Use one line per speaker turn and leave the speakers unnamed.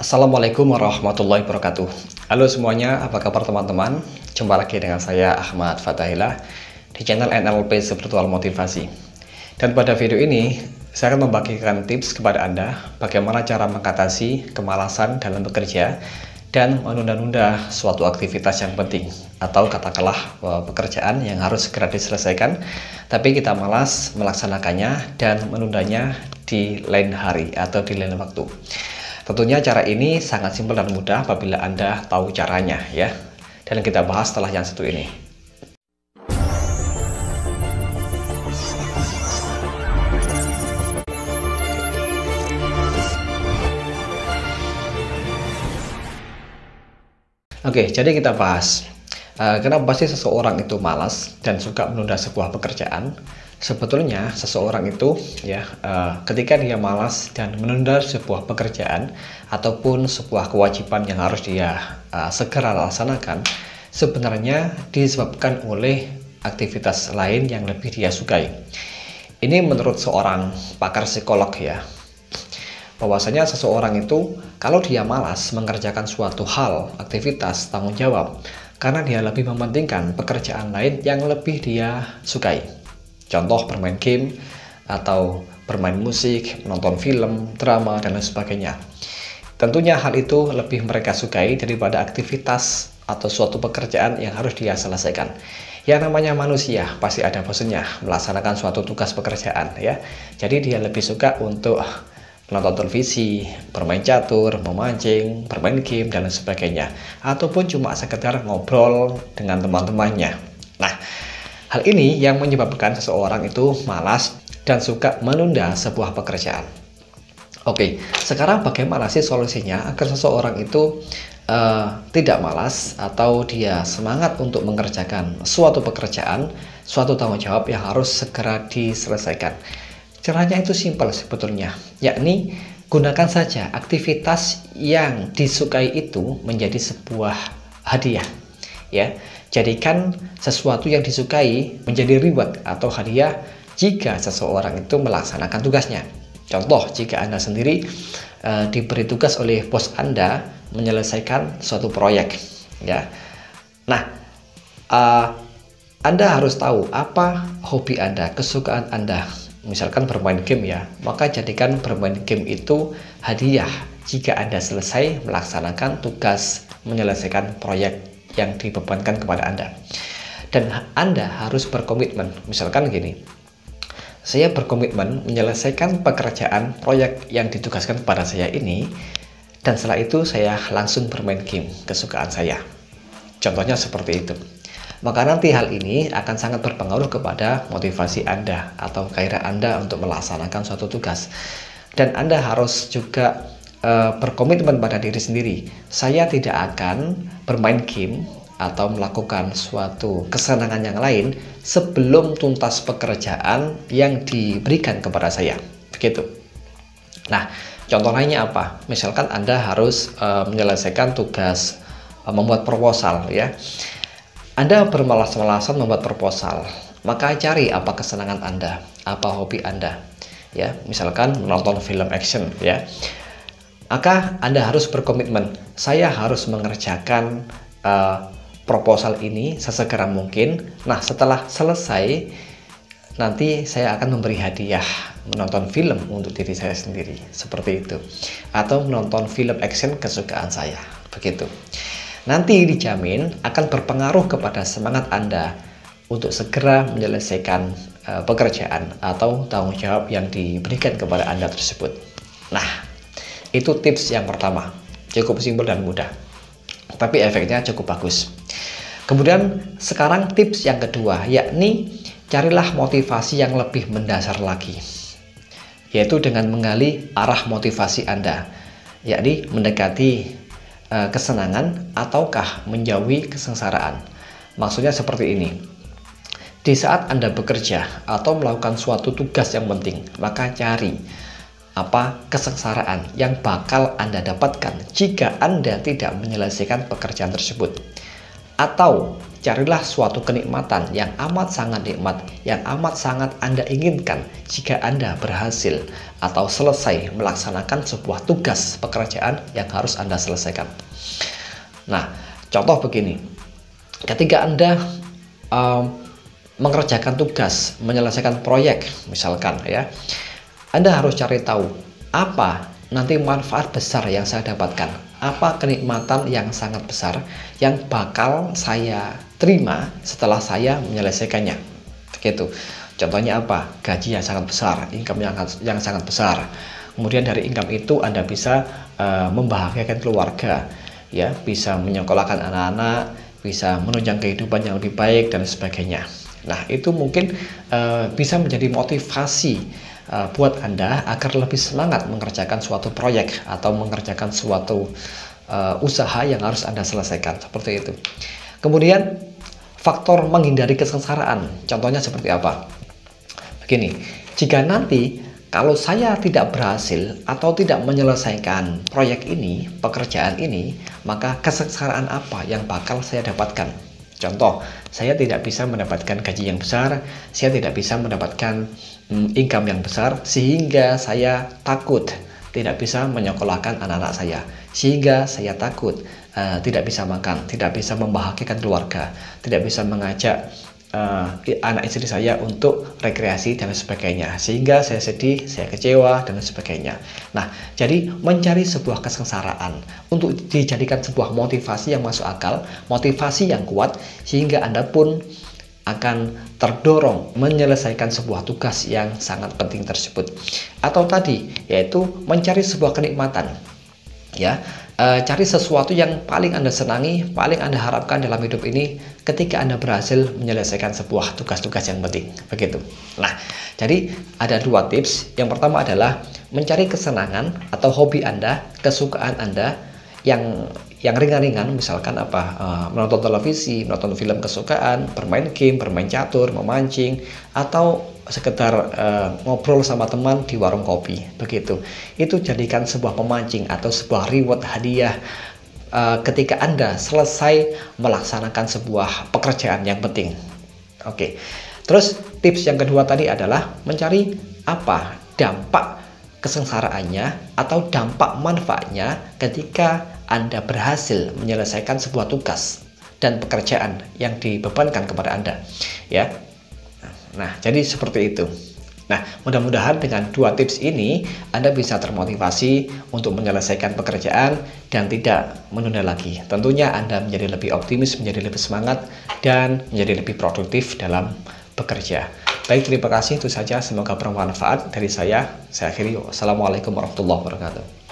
Assalamualaikum warahmatullahi wabarakatuh. Halo semuanya, apa kabar teman-teman? Jumpa lagi dengan saya Ahmad Fatahillah di channel NLP Spiritual Motivasi. Dan pada video ini, saya akan membagikan tips kepada Anda bagaimana cara mengatasi kemalasan dalam bekerja dan menunda-nunda suatu aktivitas yang penting, atau katakanlah pekerjaan yang harus segera diselesaikan tapi kita malas melaksanakannya dan menundanya di lain hari atau di lain waktu. Tentunya cara ini sangat simpel dan mudah apabila Anda tahu caranya ya. Dan kita bahas setelah yang satu ini. Oke, jadi kita bahas kenapa sih seseorang itu malas dan suka menunda sebuah pekerjaan. Sebetulnya seseorang itu ya ketika dia malas dan menunda sebuah pekerjaan ataupun sebuah kewajiban yang harus dia segera laksanakan, sebenarnya disebabkan oleh aktivitas lain yang lebih dia sukai. Ini menurut seorang pakar psikolog ya, bahwasanya seseorang itu kalau dia malas mengerjakan suatu hal, aktivitas, tanggung jawab, karena dia lebih mementingkan pekerjaan lain yang lebih dia sukai. Contoh bermain game, atau bermain musik, menonton film, drama, dan lain sebagainya. Tentunya hal itu lebih mereka sukai daripada aktivitas atau suatu pekerjaan yang harus dia selesaikan. Yang namanya manusia pasti ada bosannya melaksanakan suatu tugas pekerjaan ya. Jadi dia lebih suka untuk menonton televisi, bermain catur, memancing, bermain game, dan lain sebagainya. Ataupun cuma sekedar ngobrol dengan teman-temannya. Nah, hal ini yang menyebabkan seseorang itu malas dan suka menunda sebuah pekerjaan. Oke, sekarang bagaimana sih solusinya agar seseorang itu tidak malas atau dia semangat untuk mengerjakan suatu pekerjaan, suatu tanggung jawab yang harus segera diselesaikan? Caranya itu simpel sebetulnya, yakni gunakan saja aktivitas yang disukai itu menjadi sebuah hadiah. Ya, jadikan sesuatu yang disukai menjadi reward atau hadiah jika seseorang itu melaksanakan tugasnya. Contoh, jika Anda sendiri diberi tugas oleh bos Anda menyelesaikan suatu proyek, ya. Nah, Anda harus tahu apa hobi Anda, kesukaan Anda. Misalkan bermain game ya, maka jadikan bermain game itu hadiah jika Anda selesai melaksanakan tugas menyelesaikan proyek yang dibebankan kepada Anda. Dan Anda harus berkomitmen. Misalkan gini, saya berkomitmen menyelesaikan pekerjaan proyek yang ditugaskan kepada saya ini, dan setelah itu saya langsung bermain game kesukaan saya. Contohnya seperti itu. Maka nanti hal ini akan sangat berpengaruh kepada motivasi Anda atau gairah Anda untuk melaksanakan suatu tugas. Dan Anda harus juga berkomitmen pada diri sendiri. Saya tidak akan bermain game atau melakukan suatu kesenangan yang lain sebelum tuntas pekerjaan yang diberikan kepada saya. Begitu. Nah, contoh lainnya apa? Misalkan Anda harus menyelesaikan tugas membuat proposal ya. Anda bermalas-malasan membuat proposal, maka cari apa kesenangan Anda, apa hobi Anda, ya. Misalkan menonton film action, ya. Maka Anda harus berkomitmen, saya harus mengerjakan proposal ini sesegera mungkin. Nah, setelah selesai, nanti saya akan memberi hadiah menonton film untuk diri saya sendiri, seperti itu. Atau menonton film action kesukaan saya, begitu. Nanti dijamin akan berpengaruh kepada semangat Anda untuk segera menyelesaikan pekerjaan atau tanggung jawab yang diberikan kepada Anda tersebut. Nah, itu tips yang pertama. Cukup simpel dan mudah, tapi efeknya cukup bagus. Kemudian sekarang tips yang kedua, yakni carilah motivasi yang lebih mendasar lagi, yaitu dengan menggali arah motivasi Anda, yakni mendekati kesenangan ataukah menjauhi kesengsaraan. Maksudnya seperti ini. Di saat Anda bekerja atau melakukan suatu tugas yang penting, maka cari apa kesengsaraan yang bakal Anda dapatkan jika Anda tidak menyelesaikan pekerjaan tersebut. Atau carilah suatu kenikmatan yang amat sangat nikmat, yang amat sangat Anda inginkan jika Anda berhasil atau selesai melaksanakan sebuah tugas pekerjaan yang harus Anda selesaikan. Nah, contoh begini, ketika Anda mengerjakan tugas, menyelesaikan proyek misalkan ya, Anda harus cari tahu apa nanti manfaat besar yang saya dapatkan, apa kenikmatan yang sangat besar yang bakal saya terima setelah saya menyelesaikannya. Begitu. Contohnya apa? Gaji yang sangat besar, income yang sangat besar. Kemudian dari income itu Anda bisa membahagiakan keluarga, ya, bisa menyekolahkan anak-anak, bisa menunjang kehidupan yang lebih baik dan sebagainya. Nah, itu mungkin bisa menjadi motivasi buat Anda agar lebih semangat mengerjakan suatu proyek atau mengerjakan suatu usaha yang harus Anda selesaikan, seperti itu. Kemudian faktor menghindari kesengsaraan, contohnya seperti apa? Begini, jika nanti kalau saya tidak berhasil atau tidak menyelesaikan proyek ini, pekerjaan ini, maka kesengsaraan apa yang bakal saya dapatkan? Contoh, saya tidak bisa mendapatkan gaji yang besar, saya tidak bisa mendapatkan income yang besar, sehingga saya takut tidak bisa menyekolahkan anak-anak saya, sehingga saya takut tidak bisa makan, tidak bisa membahagiakan keluarga, tidak bisa mengajak anak istri saya untuk rekreasi dan sebagainya, sehingga saya sedih, saya kecewa dan sebagainya. Nah, jadi mencari sebuah kesengsaraan untuk dijadikan sebuah motivasi yang masuk akal, motivasi yang kuat, sehingga Anda pun akan terdorong menyelesaikan sebuah tugas yang sangat penting tersebut. Atau tadi, yaitu mencari sebuah kenikmatan, ya. Cari sesuatu yang paling Anda senangi, paling Anda harapkan dalam hidup ini ketika Anda berhasil menyelesaikan sebuah tugas-tugas yang penting. Begitu. Nah, jadi ada dua tips. Yang pertama adalah mencari kesenangan atau hobi Anda, kesukaan Anda yang ringan-ringan, misalkan menonton televisi, menonton film kesukaan, bermain game, bermain catur, memancing, atau sekedar ngobrol sama teman di warung kopi. Begitu. Itu jadikan sebuah pemancing atau sebuah reward hadiah ketika Anda selesai melaksanakan sebuah pekerjaan yang penting. Oke. Terus tips yang kedua tadi adalah mencari apa dampak kesengsaraannya atau dampak manfaatnya ketika Anda berhasil menyelesaikan sebuah tugas dan pekerjaan yang dibebankan kepada Anda, ya. Nah, jadi seperti itu. Nah, mudah-mudahan dengan dua tips ini Anda bisa termotivasi untuk menyelesaikan pekerjaan dan tidak menunda lagi. Tentunya Anda menjadi lebih optimis, menjadi lebih semangat, dan menjadi lebih produktif dalam bekerja. Baik, terima kasih. Itu saja. Semoga bermanfaat dari saya. Saya akhiri. Wassalamualaikum warahmatullahi wabarakatuh.